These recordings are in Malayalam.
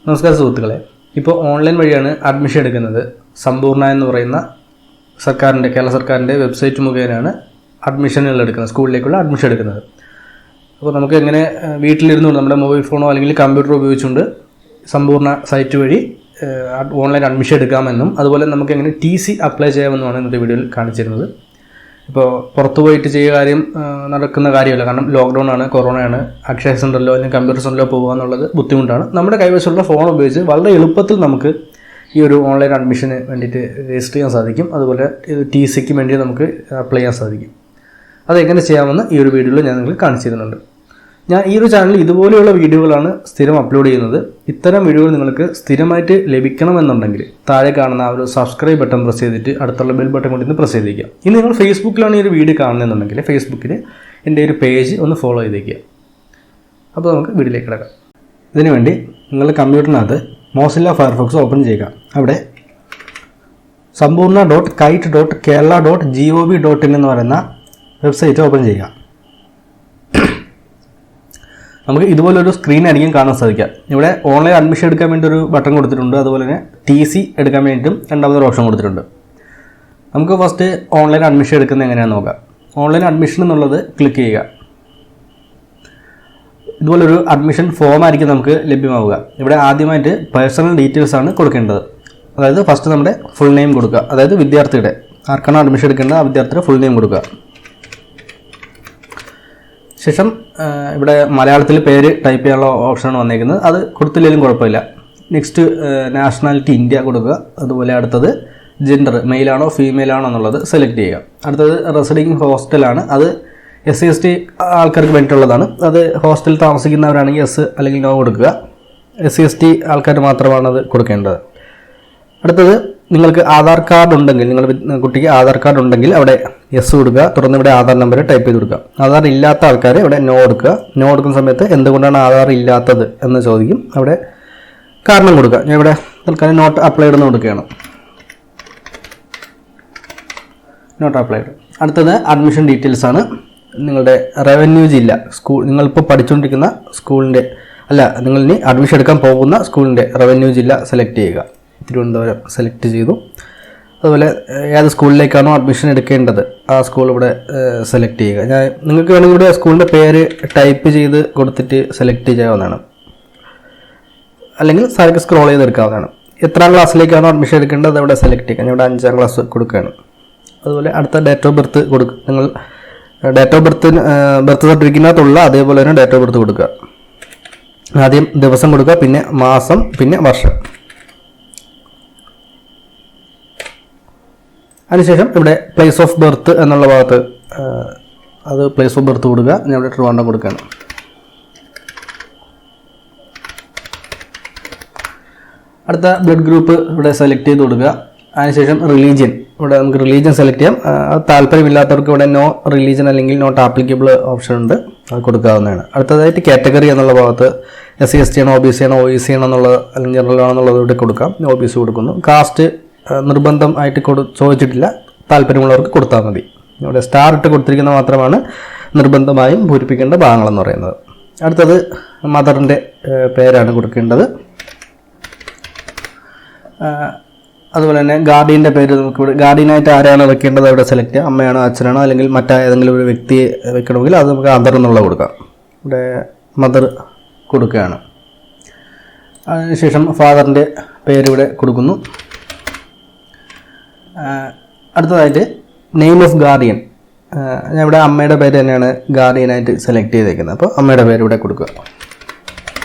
നമസ്കാരം സുഹൃത്തുക്കളെ. ഇപ്പോൾ ഓൺലൈൻ വഴിയാണ് അഡ്മിഷൻ എടുക്കുന്നത്. സമ്പൂർണ്ണ എന്ന് പറയുന്ന കേരള സർക്കാരിൻ്റെ വെബ്സൈറ്റ് മുഖേനയാണ് അഡ്മിഷനുകൾ എടുക്കുന്നത്, സ്കൂളിലേക്കുള്ള അഡ്മിഷൻ എടുക്കുന്നത്. അപ്പോൾ നമുക്ക് എങ്ങനെ വീട്ടിലിരുന്നുകൊണ്ട് നമ്മുടെ മൊബൈൽ ഫോണോ അല്ലെങ്കിൽ കമ്പ്യൂട്ടറോ ഉപയോഗിച്ചുകൊണ്ട് സമ്പൂർണ്ണ സൈറ്റ് വഴി ഓൺലൈൻ അഡ്മിഷൻ എടുക്കാമെന്നും അതുപോലെ നമുക്ക് എങ്ങനെ TC അപ്ലൈ ചെയ്യാമെന്നുമാണ് ഇന്നത്തെ വീഡിയോയിൽ കാണിച്ചിരുന്നത്. ഇപ്പോൾ പുറത്തു പോയിട്ട് ചെയ്യുക നടക്കുന്ന കാര്യമല്ല, കാരണം ലോക്ക്ഡൗൺ ആണ്, കൊറോണയാണ്. അക്ഷയ സെൻ്ററിലോ അല്ലെങ്കിൽ കമ്പ്യൂട്ടർ സെൻ്ററിലോ പോകുക എന്നുള്ളത് ബുദ്ധിമുട്ടാണ്. നമ്മുടെ കൈവശമുള്ള ഫോൺ ഉപയോഗിച്ച് വളരെ എളുപ്പത്തിൽ നമുക്ക് ഈ ഒരു ഓൺലൈൻ അഡ്മിഷന് വേണ്ടിയിട്ട് രജിസ്റ്റർ ചെയ്യാൻ സാധിക്കും. അതുപോലെ TCക്ക് വേണ്ടി നമുക്ക് അപ്ലൈ ചെയ്യാൻ സാധിക്കും. അതെങ്ങനെ ചെയ്യാമെന്ന് ഈ ഒരു വീഡിയോയിൽ ഞാൻ നിങ്ങൾക്ക് കാണിച്ചു തരുന്നുണ്ട്. ഞാൻ ഈ ഒരു ചാനലിൽ ഇതുപോലെയുള്ള വീഡിയോകളാണ് സ്ഥിരം അപ്ലോഡ് ചെയ്യുന്നത്. ഇത്തരം വീഡിയോകൾ നിങ്ങൾക്ക് സ്ഥിരമായിട്ട് ലഭിക്കണമെന്നുണ്ടെങ്കിൽ താഴെ കാണുന്ന ആ ഒരു സബ്സ്ക്രൈബ് ബട്ടൺ പ്രസ് ചെയ്തിട്ട് അടുത്തുള്ള ബെൽ ബട്ടൺ കൊണ്ട് പ്രസ് ചെയ്തേക്കുക. ഇനി നിങ്ങൾ ഫേസ്ബുക്കിലാണ് ഈ ഒരു വീഡിയോ കാണുന്നതെന്നുണ്ടെങ്കിൽ ഫേസ്ബുക്കിൽ എൻ്റെ ഒരു പേജ് ഒന്ന് ഫോളോ ചെയ്തേക്കുക. അപ്പോൾ നമുക്ക് വീഡിയോയിലേക്ക് കിടക്കാം. ഇതിനുവേണ്ടി നിങ്ങൾ കമ്പ്യൂട്ടറിനകത്ത് മോസില്ല ഫയർഫോക്സ് ഓപ്പൺ ചെയ്യുക. അവിടെ sampurna.kite.kerala.gov.in എന്ന് പറയുന്ന വെബ്സൈറ്റ് ഓപ്പൺ ചെയ്യുക. നമുക്ക് ഇതുപോലൊരു സ്ക്രീൻ ആയിരിക്കും കാണാൻ സാധിക്കുക. ഇവിടെ ഓൺലൈൻ അഡ്മിഷൻ എടുക്കാൻ വേണ്ടി ഒരു ബട്ടൺ കൊടുത്തിട്ടുണ്ട്. അതുപോലെ തന്നെ TC എടുക്കാൻ വേണ്ടിയിട്ടും രണ്ടാമതൊരു ഓപ്ഷൻ കൊടുത്തിട്ടുണ്ട്. നമുക്ക് ഫസ്റ്റ് ഓൺലൈൻ അഡ്മിഷൻ എടുക്കുന്നത് എങ്ങനെയാണെന്ന് നോക്കാം. ഓൺലൈൻ അഡ്മിഷൻ എന്നുള്ളത് ക്ലിക്ക് ചെയ്യുക. ഇതുപോലൊരു അഡ്മിഷൻ ഫോം ആയിരിക്കും നമുക്ക് ലഭ്യമാവുക. ഇവിടെ ആദ്യമായിട്ട് പേഴ്സണൽ ഡീറ്റെയിൽസ് ആണ് കൊടുക്കേണ്ടത്. അതായത് ഫസ്റ്റ് നമ്മുടെ ഫുൾ നെയിം കൊടുക്കുക. അതായത് വിദ്യാർത്ഥിയുടെ ആർക്കാണോ അഡ്മിഷൻ എടുക്കേണ്ടത് ആ വിദ്യാർത്ഥിയുടെ ഫുൾ നെയിം കൊടുക്കുക. ശേഷം ഇവിടെ മലയാളത്തിൽ പേര് ടൈപ്പ് ചെയ്യാനുള്ള ഓപ്ഷനാണ് വന്നേക്കുന്നത്. അത് കൊടുത്തില്ലെങ്കിലും കുഴപ്പമില്ല. നെക്സ്റ്റ് നാഷണാലിറ്റി ഇന്ത്യ കൊടുക്കുക. അതുപോലെ അടുത്തത് ജെൻഡർ മെയിലാണോ ഫീമെയിലാണോ എന്നുള്ളത് സെലക്ട് ചെയ്യുക. അടുത്തത് റെസിഡിങ് ഹോസ്റ്റലാണ്. അത് SC/ST ആൾക്കാർക്ക് വേണ്ടിയിട്ടുള്ളതാണ്. അത് ഹോസ്റ്റലിൽ താമസിക്കുന്നവരാണെങ്കിൽ yes അല്ലെങ്കിൽ no കൊടുക്കുക. SC/ST ആൾക്കാർ മാത്രമാണ് അത് കൊടുക്കേണ്ടത്. അടുത്തത് നിങ്ങൾക്ക് ആധാർ കാർഡ് ഉണ്ടെങ്കിൽ, നിങ്ങളുടെ കുട്ടിക്ക് ആധാർ കാർഡ് ഉണ്ടെങ്കിൽ അവിടെ yes കൊടുക്കുക. തുടർന്ന് ഇവിടെ ആധാർ നമ്പർ ടൈപ്പ് ചെയ്ത് കൊടുക്കുക. ആധാർ ഇല്ലാത്ത ആൾക്കാർ ഇവിടെ no കൊടുക്കുക. no കൊടുക്കുന്ന സമയത്ത് എന്തുകൊണ്ടാണ് ആധാർ ഇല്ലാത്തത് എന്ന് ചോദിക്കും. അവിടെ കാരണം കൊടുക്കുക. ഞാൻ ഇവിടെ തൽക്കാലം നോട്ട് അപ്ലൈഡ് എന്ന് കൊടുക്കുകയാണ്. Not applied. അടുത്തത് അഡ്മിഷൻ ഡീറ്റെയിൽസ് ആണ്. നിങ്ങളുടെ റവന്യൂ ജില്ല, നിങ്ങളിപ്പോൾ പഠിച്ചുകൊണ്ടിരിക്കുന്ന സ്കൂളിൻ്റെ നിങ്ങളിനി അഡ്മിഷൻ എടുക്കാൻ പോകുന്ന സ്കൂളിൻ്റെ റവന്യൂ ജില്ല സെലക്ട് ചെയ്യുക. തിരുവനന്തപുരം സെലക്ട് ചെയ്തു. അതുപോലെ ഏത് സ്കൂളിലേക്കാണോ അഡ്മിഷൻ എടുക്കേണ്ടത് ആ സ്കൂൾ ഇവിടെ സെലക്ട് ചെയ്യുക. നിങ്ങൾക്ക് വേണമെങ്കിൽ ഇവിടെ സ്കൂളിൻ്റെ പേര് ടൈപ്പ് ചെയ്ത് കൊടുത്തിട്ട് സെലക്ട് ചെയ്യാവുന്നതാണ്, അല്ലെങ്കിൽ സാർക്ക് സ്ക്രോൾ ചെയ്തെടുക്കാവുന്നതാണ്. എത്രാം ക്ലാസ്സിലേക്കാണോ അഡ്മിഷൻ എടുക്കേണ്ടത് അത് ഇവിടെ സെലക്ട് ചെയ്യുക. ഞാൻ ഇവിടെ 5ാം ക്ലാസ് കൊടുക്കുകയാണ്. അതുപോലെ അടുത്ത ഡേറ്റ് ഓഫ് ബർത്ത് കൊടുക്കുക. നിങ്ങൾ ഡേറ്റ് ഓഫ് ബർത്ത് സർട്ടിഫിക്കറ്റിനകത്തുള്ള അതേപോലെ തന്നെ ഡേറ്റ് ഓഫ് ബർത്ത് കൊടുക്കുക. ആദ്യം ദിവസം കൊടുക്കുക, പിന്നെ മാസം, പിന്നെ വർഷം. അതിനുശേഷം ഇവിടെ പ്ലേസ് ഓഫ് ബർത്ത് എന്നുള്ള ഭാഗത്ത് അത് പ്ലേസ് ഓഫ് ബർത്ത് കൊടുക്കുക. ഞാൻ ഇവിടെ ട്രിവാൻഡ്രം കൊടുക്കുകയാണ്. അടുത്ത ബ്ലഡ് ഗ്രൂപ്പ് ഇവിടെ സെലക്ട് ചെയ്ത് കൊടുക്കുക. അതിനുശേഷം റിലീജിയൻ, ഇവിടെ നമുക്ക് റിലീജിയൻ സെലക്ട് ചെയ്യാം. അത് താല്പര്യമില്ലാത്തവർക്ക് ഇവിടെ നോ റിലീജിയൻ അല്ലെങ്കിൽ നോട്ട് ആപ്ലിക്കബിൾ ഓപ്ഷൻ ഉണ്ട്, അത് കൊടുക്കാവുന്നതാണ്. അടുത്തതായിട്ട് കാറ്റഗറി എന്നുള്ള ഭാഗത്ത് SC/ST ആണോ OBC ആണോ OEC ആണോ എന്നുള്ളത് അല്ലെങ്കിൽ ജനറൽ ആണെന്നുള്ളത് ഇവിടെ കൊടുക്കാം. OBC കൊടുക്കുന്നു. കാസ്റ്റ് നിർബന്ധമായിട്ട് ചോദിച്ചിട്ടില്ല, താല്പര്യമുള്ളവർക്ക് കൊടുത്താൽ മതി. ഇവിടെ സ്റ്റാർ ഇട്ട് കൊടുത്തിരിക്കുന്ന മാത്രമാണ് നിർബന്ധമായും പൂരിപ്പിക്കേണ്ട ഭാഗങ്ങളെന്ന് പറയുന്നത്. അടുത്തത് മദറിൻ്റെ പേരാണ് കൊടുക്കേണ്ടത്. അതുപോലെ തന്നെ ഗാർഡിയൻ്റെ പേര് നമുക്കിവിടെ ഗാർഡിയനായിട്ട് ആരാണ് വെക്കേണ്ടത് അവിടെ സെലക്ട് ചെയ്യാം. അമ്മയാണോ അച്ഛനാണോ അല്ലെങ്കിൽ മറ്റേതെങ്കിലും ഒരു വ്യക്തിയെ വെക്കണമെങ്കിൽ അത് നമുക്ക് മദർ എന്നുള്ളത് കൊടുക്കാം. ഇവിടെ മദർ കൊടുക്കുകയാണ്. അതിനുശേഷം ഫാദറിൻ്റെ പേര് ഇവിടെ കൊടുക്കുന്നു. അടുത്തതായിട്ട് നെയിം ഓഫ് ഗാർഡിയൻ, ഞാൻ ഇവിടെ അമ്മയുടെ പേര് തന്നെയാണ് ഗാർഡിയനായിട്ട് സെലക്ട് ചെയ്തേക്കുന്നത്. അപ്പോൾ അമ്മയുടെ പേര് ഇവിടെ കൊടുക്കുക.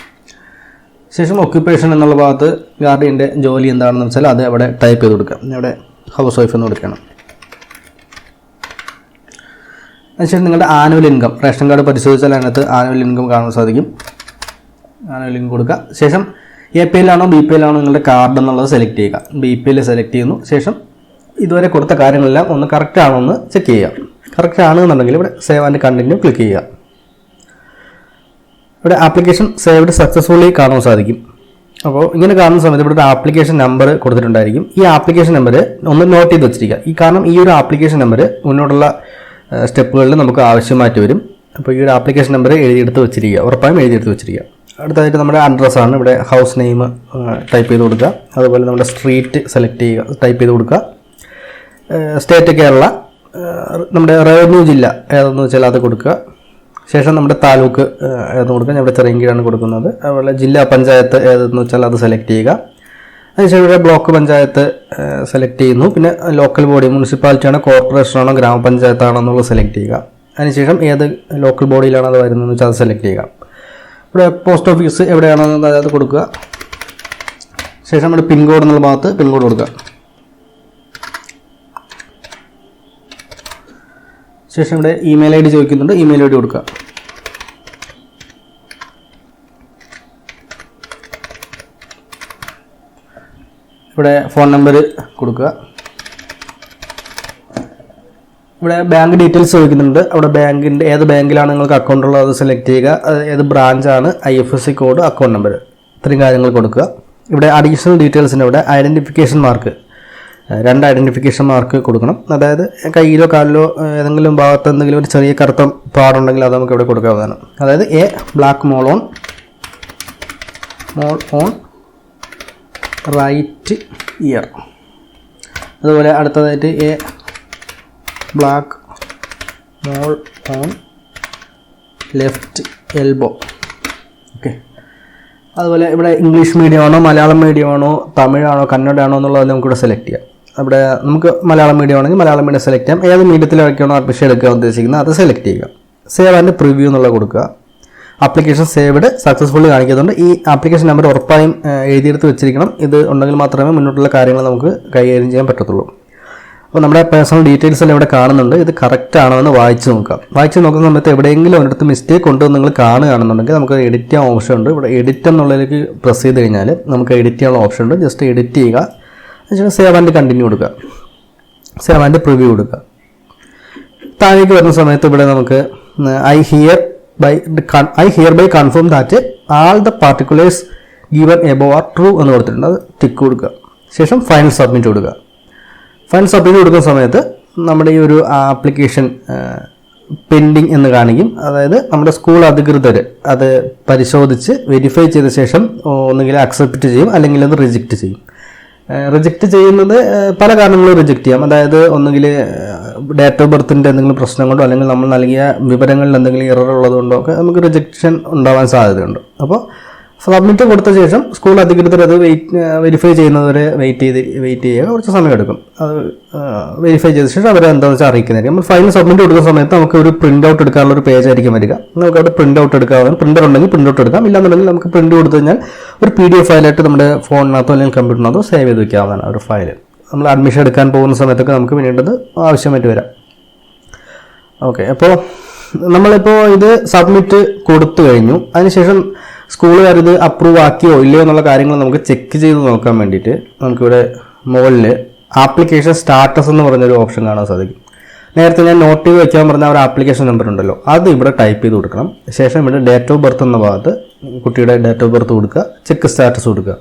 ശേഷം ഒക്യുപ്പേഷൻ എന്നുള്ള ഭാഗത്ത് ഗാർഡിയൻ്റെ ജോലി എന്താണെന്ന് വെച്ചാൽ അത് അവിടെ ടൈപ്പ് ചെയ്ത് കൊടുക്കുക. ഇവിടെ ഹൗസ് വൈഫ് എന്ന് കൊടുക്കണം. അതിനുശേഷം നിങ്ങളുടെ ആനുവൽ ഇൻകം, റേഷൻ കാർഡ് പരിശോധിച്ചാൽ അതിനകത്ത് ആനുവൽ ഇൻകം കാണാൻ സാധിക്കും. ആനുവൽ ഇൻകം കൊടുക്കുക. ശേഷം APL ആണോ BPL ആണോ നിങ്ങളുടെ കാർഡ് എന്നുള്ളത് സെലക്ട് ചെയ്യുക. BPL സെലക്ട് ചെയ്യുന്നു. ശേഷം ഇതുവരെ കൊടുത്ത കാര്യങ്ങളെല്ലാം ഒന്ന് കറക്റ്റ് ആണോ എന്ന് ചെക്ക് ചെയ്യുക. കറക്റ്റ് ആണെന്നുണ്ടെങ്കിൽ ഇവിടെ സേവ് ആൻഡ് കണ്ടിന്യൂ ക്ലിക്ക് ചെയ്യുക. ഇവിടെ ആപ്ലിക്കേഷൻ സേവ്ഡ് സക്സസ്ഫുള്ളി കാണാൻ സാധിക്കും. അപ്പോൾ ഇങ്ങനെ കാണുന്ന സമയത്ത് ഇവിടെ ഒരു ആപ്ലിക്കേഷൻ നമ്പർ കൊടുത്തിട്ടുണ്ടായിരിക്കും. ഈ ആപ്ലിക്കേഷൻ നമ്പർ ഒന്ന് നോട്ട് ചെയ്ത് വെച്ചിരിക്കുക. കാരണം ഈ ഒരു ആപ്ലിക്കേഷൻ നമ്പർ മുന്നോട്ടുള്ള സ്റ്റെപ്പുകളിൽ നമുക്ക് ആവശ്യമായിട്ട് വരും. അപ്പോൾ ഈ ഒരു ആപ്ലിക്കേഷൻ നമ്പർ എഴുതിയെടുത്ത് വെച്ചിരിക്കുക, ഉറപ്പായും എഴുതിയെടുത്ത് വെച്ചിരിക്കുക. അടുത്തതായിട്ട് നമ്മുടെ അഡ്രസ്സാണ്. ഇവിടെ ഹൗസ് നെയിം ടൈപ്പ് ചെയ്ത് കൊടുക്കുക. അതുപോലെ നമ്മുടെ സ്ട്രീറ്റ് സെലക്ട് ചെയ്യുക, ടൈപ്പ് ചെയ്ത് കൊടുക്കുക. സ്റ്റേറ്റ് കേരള, നമ്മുടെ റവന്യൂ ജില്ല ഏതെന്ന് വെച്ചാൽ അത് കൊടുക്കുക. ശേഷം നമ്മുടെ താലൂക്ക് ഏതെന്ന് കൊടുക്കുക. ഞാൻ ഇവിടെ ചിറയൻകീഴാണ് കൊടുക്കുന്നത്. അതുപോലെ ജില്ലാ പഞ്ചായത്ത് ഏതെന്ന് വെച്ചാൽ അത് സെലക്ട് ചെയ്യുക. അതിനുശേഷം ഇവിടെ ബ്ലോക്ക് പഞ്ചായത്ത് സെലക്ട് ചെയ്യുന്നു. പിന്നെ ലോക്കൽ ബോഡി, മുനിസിപ്പാലിറ്റിയാണോ കോർപ്പറേഷനാണോ ഗ്രാമപഞ്ചായത്താണോ എന്നുള്ളത് സെലക്ട് ചെയ്യുക. അതിനുശേഷം ഏത് ലോക്കൽ ബോഡിയിലാണോ അത് വരുന്നതെന്ന് വെച്ചാൽ അത് സെലക്ട് ചെയ്യുക. ഇവിടെ പോസ്റ്റ് ഓഫീസ് എവിടെയാണോ അത് കൊടുക്കുക. ശേഷം നമ്മുടെ പിൻകോഡ് എന്നുള്ള ഭാഗത്ത് പിൻകോഡ് കൊടുക്കുക. ശേഷം ഇവിടെ ഇമെയിൽ ID ചോദിക്കുന്നുണ്ട്, ഇമെയിൽ ID കൊടുക്കുക. ഇവിടെ ഫോൺ നമ്പർ കൊടുക്കുക. ഇവിടെ ബാങ്ക് ഡീറ്റെയിൽസ് ചോദിക്കുന്നുണ്ട്. അവിടെ ബാങ്കിൻ്റെ ഏത് ബാങ്കിലാണ് നിങ്ങൾക്ക് അക്കൗണ്ട് ഉള്ളത് അത് സെലക്ട് ചെയ്യുക. ഏത് ബ്രാഞ്ചാണ്, IFSC കോഡ്, അക്കൗണ്ട് നമ്പർ, ഇത്രയും കാര്യങ്ങൾ കൊടുക്കുക. ഇവിടെ അഡീഷണൽ ഡീറ്റെയിൽസിൻ്റെ ഇവിടെ ഐഡൻറ്റിഫിക്കേഷൻ മാർക്ക്, 2 ഐഡൻറ്റിഫിക്കേഷൻ മാർക്ക് കൊടുക്കണം. അതായത് കയ്യിലോ കാലിലോ ഏതെങ്കിലും ഭാഗത്ത് എന്തെങ്കിലും ഒരു ചെറിയ കറുത്ത പാടുണ്ടെങ്കിൽ അത് നമുക്ക് ഇവിടെ കൊടുക്കാവുന്നതാണ്. അതായത് a black mole on right ear. അതുപോലെ അടുത്തതായിട്ട് a black mole on left elbow. Okay. അതുപോലെ ഇവിടെ ഇംഗ്ലീഷ് മീഡിയമാണോ മലയാളം മീഡിയമാണോ തമിഴാണോ കന്നഡയാണോ എന്നുള്ളത് നമുക്കിവിടെ സെലക്ട് ചെയ്യാം. അവിടെ നമുക്ക് മലയാളം മീഡിയം ആണെങ്കിൽ മലയാളം മീഡിയം സെലക്ട് ചെയ്യാം. ഏത് മീഡിയത്തിലൊക്കെയാണോ അഡ്മിഷൻ എടുക്കാൻ ഉദ്ദേശിക്കുന്നത് അത് സെലക്ട് ചെയ്യുക. സേവ് ആൻഡ് പ്രിവ്യൂ എന്നുള്ള കൊടുക്കുക. ആപ്ലിക്കേഷൻ സേവ്ഡ് സക്സസ്ഫുള്ളി കാണിക്കുന്നുണ്ട്. ഈ ആപ്ലിക്കേഷൻ നമ്പർ ഉറപ്പായും എഴുതിയെടുത്ത് വെച്ചിരിക്കണം. ഇത് ഉണ്ടെങ്കിൽ മാത്രമേ മുന്നോട്ടുള്ള കാര്യങ്ങൾ നമുക്ക് കൈകാര്യം ചെയ്യാൻ പറ്റത്തുള്ളൂ. അപ്പോൾ നമ്മുടെ പേഴ്സണൽ ഡീറ്റെയിൽസ് എല്ലാം ഇവിടെ കാണുന്നുണ്ട്. ഇത് കറക്റ്റ് ആണോ എന്ന് വായിച്ച് നോക്കാം. വായിച്ച് നോക്കുന്ന സമയത്ത് എവിടെയെങ്കിലും ഒരിടത്ത് മിസ്റ്റേക്ക് ഉണ്ടോ നിങ്ങൾ കാണുകയാണെന്നുണ്ടെങ്കിൽ നമുക്ക് എഡിറ്റ് ചെയ്യാൻ ഓപ്ഷൻ ഉണ്ട്. ഇവിടെ എഡിറ്റ് എന്നുള്ളതിലേക്ക് പ്രസ് ചെയ്ത് കഴിഞ്ഞാൽ നമുക്ക് എഡിറ്റ് ചെയ്യാനുള്ള ഓപ്ഷൻ ഉണ്ട്. ജസ്റ്റ് എഡിറ്റ് ചെയ്യുക. അതിനുശേഷം സേവ് ആൻഡ് കണ്ടിന്യൂ കൊടുക്കുക. സേവ് ആൻഡ് പ്രിവ്യൂ കൊടുക്കുക. താഴേക്ക് വരുന്ന സമയത്ത് ഇവിടെ നമുക്ക് I hereby confirm that all the particulars given above are true എന്ന് കൊടുത്തിട്ടുണ്ട്. അത് ടിക്ക് കൊടുക്കുക. ശേഷം ഫൈനൽ സബ്മിറ്റ് കൊടുക്കുക. ഫൈനൽ സബ്മിറ്റ് കൊടുക്കുന്ന സമയത്ത് നമ്മുടെ ഈ ഒരു ആപ്ലിക്കേഷൻ പെൻഡിങ് എന്ന് കാണിക്കും. അതായത് നമ്മുടെ സ്കൂൾ അധികൃതർ അത് പരിശോധിച്ച് വെരിഫൈ ചെയ്ത ശേഷം ഒന്നുകിൽ അക്സെപ്റ്റ് ചെയ്യും അല്ലെങ്കിൽ അത് റിജക്റ്റ് ചെയ്യും. റിജക്റ്റ് ചെയ്യുന്നത് പല കാരണങ്ങളും റിജക്റ്റ് ചെയ്യാം. അതായത് ഒന്നുകിൽ ഡേറ്റ് ഓഫ് ബർത്തിൻ്റെ എന്തെങ്കിലും പ്രശ്നം കൊണ്ടോ അല്ലെങ്കിൽ നമ്മൾ നൽകിയ വിവരങ്ങളിൽ എന്തെങ്കിലും എറർ ഉള്ളതുകൊണ്ടോ ഒക്കെ നമുക്ക് റിജക്ഷൻ ഉണ്ടാവാൻ സാധ്യതയുണ്ട്. അപ്പോൾ സബ്മിറ്റ് കൊടുത്ത ശേഷം സ്കൂൾ അധികൃതർ അത് വെരിഫൈ ചെയ്യുന്നവരെ വെയിറ്റ് ചെയ്യുക. കുറച്ച് സമയം എടുക്കും. അത് വെരിഫൈ ചെയ്ത ശേഷം അവരെ എന്താണെന്ന് വെച്ചാൽ അറിയിക്കുന്നതായിരിക്കും. നമ്മൾ ഫൈനൽ സബ്മിറ്റ് കൊടുക്കുന്ന സമയത്ത് നമുക്ക് ഒരു പ്രിൻ്റ് ഔട്ട് എടുക്കാനുള്ള ഒരു പേജ് ആയിരിക്കും വരിക. നമുക്ക് അവിടെ പ്രിൻ്റ് ഔട്ട് എടുക്കാവുന്ന പ്രിൻ്റർ ഉണ്ടെങ്കിൽ പ്രിൻ്റ് ഔട്ട് എടുക്കാം. ഇല്ലാന്നുണ്ടെങ്കിൽ നമുക്ക് പ്രിൻ്റ് കൊടുത്തു കഴിഞ്ഞാൽ ഒരു PDF ഫയലായിട്ട് നമ്മുടെ ഫോണിനകത്തോ അല്ലെങ്കിൽ കമ്പ്യൂട്ടറിനകത്തോ സേവ് ചെയ്ത് വയ്ക്കാവുന്നതാണ് ഒരു ഫയൽ. നമ്മൾ അഡ്മിഷൻ എടുക്കാൻ പോകുന്ന സമയത്തൊക്കെ നമുക്ക് പിന്നീട് ആവശ്യമായിട്ട് വരാം. ഓക്കെ. അപ്പോൾ നമ്മളിപ്പോൾ ഇത് സബ്മിറ്റ് കൊടുത്തു കഴിഞ്ഞു. അതിനുശേഷം സ്കൂളുകാർ ഇത് അപ്രൂവ് ആക്കിയോ ഇല്ലയോ എന്നുള്ള കാര്യങ്ങൾ നമുക്ക് ചെക്ക് ചെയ്ത് നോക്കാൻ വേണ്ടിയിട്ട് നമുക്കിവിടെ മുകളിൽ ആപ്ലിക്കേഷൻ സ്റ്റാറ്റസ് എന്ന് പറഞ്ഞൊരു ഓപ്ഷൻ കാണാൻ സാധിക്കും. നേരത്തെ ഞാൻ നോട്ട് ചെയ്ത് വെക്കാൻ പറഞ്ഞ ഒരു ആപ്ലിക്കേഷൻ നമ്പർ ഉണ്ടല്ലോ, അത് ഇവിടെ ടൈപ്പ് ചെയ്ത് കൊടുക്കണം. ശേഷം ഇവിടെ ഡേറ്റ് ഓഫ് ബർത്ത് എന്ന ഭാഗത്ത് കുട്ടിയുടെ ഡേറ്റ് ഓഫ് ബർത്ത് കൊടുക്കുക, ചെക്ക് സ്റ്റാറ്റസ് കൊടുക്കുക.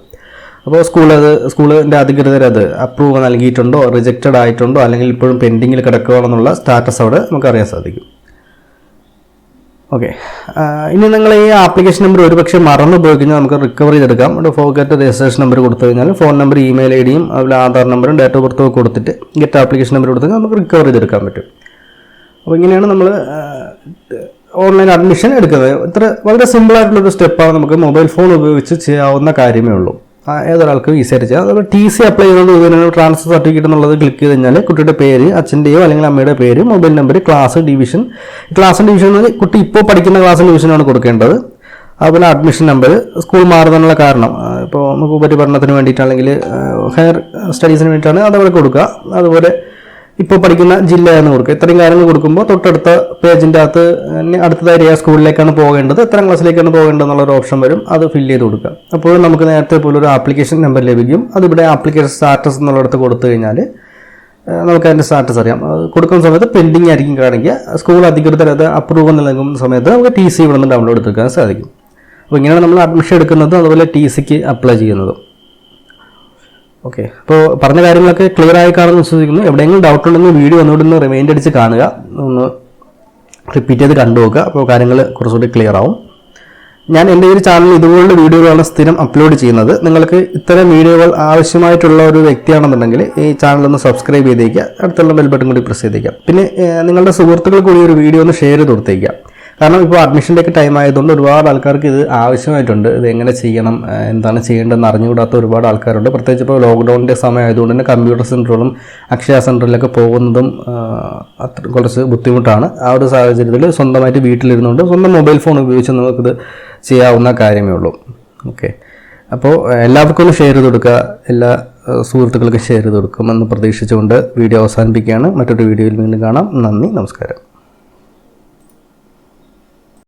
അപ്പോൾ സ്കൂളിൻ്റെ അധികൃതർ അത് അപ്രൂവ് നൽകിയിട്ടുണ്ടോ റിജക്റ്റഡ് ആയിട്ടുണ്ടോ അല്ലെങ്കിൽ ഇപ്പോഴും പെൻഡിങ്ങിൽ കിടക്കുകയാണോ എന്നുള്ള സ്റ്റാറ്റസ് അവിടെ നമുക്ക് അറിയാൻ സാധിക്കും. ഓക്കെ. ഇനി നിങ്ങൾ ഈ ആപ്ലിക്കേഷൻ നമ്പർ ഒരുപക്ഷെ മറന്നു പോയി കഴിഞ്ഞാൽ നമുക്ക് റിക്കവർ ചെയ്തെടുക്കാം. ഇവിടെ ഫോർഗെറ്റ് രജിസ്ട്രേഷൻ നമ്പർ കൊടുത്തു കഴിഞ്ഞാൽ ഫോൺ നമ്പർ ഇമെയിൽ IDയും അതുപോലെ ആധാർ നമ്പറും ഡേറ്റ് ഓഫ് ബർത്തും കൊടുത്തിട്ട് ഗെറ്റ് ആപ്ലിക്കേഷൻ നമ്പർ കൊടുത്താൽ നമുക്ക് റിക്കവർ ചെയ്തെടുക്കാൻ പറ്റും. അപ്പോൾ ഇങ്ങനെയാണ് നമ്മൾ ഓൺലൈൻ അഡ്മിഷൻ എടുക്കുന്നത്. വളരെ സിമ്പിളായിട്ടുള്ളൊരു സ്റ്റെപ്പാണ്. നമുക്ക് മൊബൈൽ ഫോൺ ഉപയോഗിച്ച് ചെയ്യാവുന്ന കാര്യമേ ഉള്ളൂ. ഏതൊരാൾക്ക് ഈസിയായിട്ട് ചെയ്യാം. അതുപോലെ TC അപ്ലൈ ചെയ്യുന്നത് ട്രാൻസ്ഫർ സർട്ടിഫിക്കറ്റ് എന്നുള്ളത് ക്ലിക്ക് ചെയ്ത് കഴിഞ്ഞാൽ കുട്ടിയുടെ പേര്, അച്ഛൻ്റെയോ അല്ലെങ്കിൽ അമ്മയുടെ പേര്, മൊബൈൽ നമ്പർ, ക്ലാസ് ഡിവിഷൻ എന്ന് കുട്ടി ഇപ്പോൾ പഠിക്കുന്ന ക്ലാസ് ഡിവിഷനാണ് കൊടുക്കേണ്ടത്. അതുപോലെ അഡ്മിഷൻ നമ്പർ, സ്കൂൾ മാറുന്നതിനുള്ള കാരണം, ഇപ്പോൾ നമുക്ക് ഉപരിപഠനത്തിന് വേണ്ടിയിട്ടാണെങ്കിൽ ഹയർ സ്റ്റഡീസിന് വേണ്ടിയിട്ടാണ് അതവിടെ കൊടുക്കുക. അതുപോലെ ഇപ്പോൾ പഠിക്കുന്ന ജില്ല എന്ന് കൊടുക്കുക. ഇത്രയും കാര്യങ്ങൾ കൊടുക്കുമ്പോൾ തൊട്ടടുത്ത പേജിൻ്റെ അകത്ത് അടുത്തതായി ഏത് സ്കൂളിലേക്കാണ് പോകേണ്ടത്, എത്രാം ക്ലാസ്സിലേക്കാണ് പോകേണ്ടത് എന്നുള്ളൊരു ഓപ്ഷൻ വരും. അത് ഫില്ല് ചെയ്ത് കൊടുക്കുക. അപ്പോൾ നമുക്ക് നേരത്തെ പോലെ ഒരു ആപ്ലിക്കേഷൻ നമ്പർ ലഭിക്കും. അതിവിടെ ആപ്ലിക്കേഷൻ സ്റ്റാറ്റസ് എന്നുള്ളിടത്ത് കൊടുത്തു കഴിഞ്ഞാൽ നമുക്ക് അതിൻ്റെ സ്റ്റാറ്റസ് അറിയാം. അത് കൊടുക്കുന്ന സമയത്ത് പെൻഡിങ് ആയിരിക്കും കാണിക്കുക. സ്കൂൾ അധികൃതർ അത് അപ്രൂവൽ നൽകുന്ന സമയത്ത് നമുക്ക് TC ഇവിടെ നിന്ന് ഡൗൺലോഡ് എടുക്കാൻ സാധിക്കും. അപ്പോൾ ഇങ്ങനെയാണ് നമ്മൾ അഡ്മിഷൻ എടുക്കുന്നതും അതുപോലെ TCക്ക് അപ്ലൈ ചെയ്യുന്നതും. ഓക്കെ. അപ്പോൾ പറഞ്ഞ കാര്യങ്ങളൊക്കെ ക്ലിയർ ആയി കാണുമെന്ന് വിശ്വസിക്കുന്നു. എവിടെയെങ്കിലും ഡൗട്ട് ഉണ്ടെങ്കിൽ വീഡിയോ ഒന്നുകൂടി റിമൈൻഡ് അടിച്ച് കാണുക, ഒന്ന് റിപ്പീറ്റ് ചെയ്ത് കണ്ടു നോക്കുക. അപ്പോൾ കാര്യങ്ങൾ കുറച്ചുകൂടി ക്ലിയർ ആവും. ഞാൻ എൻ്റെ ഈ ചാനലിൽ ഇതുപോലുള്ള വീഡിയോകളാണ് സ്ഥിരം അപ്ലോഡ് ചെയ്യുന്നത്. നിങ്ങൾക്ക് ഇത്തരം വീഡിയോകൾ ആവശ്യമായിട്ടുള്ള ഒരു വ്യക്തിയാണെന്നുണ്ടെങ്കിൽ ഈ ചാനലൊന്ന് സബ്സ്ക്രൈബ് ചെയ്തേക്കുക, അടുത്തുള്ള ബെൽ ബട്ടൺ കൂടി പ്രസ് ചെയ്തേക്കാം. പിന്നെ നിങ്ങളുടെ സുഹൃത്തുക്കൾ കൂടി ഒരു വീഡിയോ ഒന്ന് ഷെയർ ചെയ്ത് കൊടുത്തേക്കാം. കാരണം ഇപ്പോൾ അഡ്മിഷൻ്റെ ഒക്കെ ടൈം ആയതുകൊണ്ട് ഒരുപാട് ആൾക്കാർക്ക് ഇത് ആവശ്യമായിട്ടുണ്ട്. ഇത് എങ്ങനെ ചെയ്യണം, എന്താണ് ചെയ്യേണ്ടതെന്ന് അറിഞ്ഞുകൂടാത്ത ഒരുപാട് ആൾക്കാരുണ്ട്. പ്രത്യേകിച്ച് ഇപ്പോൾ ലോക്ക്ഡൗണിൻ്റെ സമയം ആയതുകൊണ്ട് തന്നെ കമ്പ്യൂട്ടർ സെൻ്ററുകളും അക്ഷയ സെൻ്ററിലൊക്കെ പോകുന്നതും കുറച്ച് ബുദ്ധിമുട്ടാണ്. ആ ഒരു സാഹചര്യത്തിൽ സ്വന്തമായിട്ട് വീട്ടിലിരുന്നുകൊണ്ട് സ്വന്തം മൊബൈൽ ഫോൺ ഉപയോഗിച്ച് നമുക്കിത് ചെയ്യാവുന്ന കാര്യമേ ഉള്ളൂ. ഓക്കെ, അപ്പോൾ എല്ലാവർക്കും ഒന്ന് ഷെയർ ചെയ്ത് കൊടുക്കുക, എല്ലാ സുഹൃത്തുക്കൾക്കും ഷെയർ ചെയ്ത് കൊടുക്കുമെന്ന് പ്രതീക്ഷിച്ചുകൊണ്ട് വീഡിയോ അവസാനിപ്പിക്കുകയാണ്. മറ്റൊരു വീഡിയോയിൽ വീണ്ടും കാണാം. നന്ദി, നമസ്കാരം.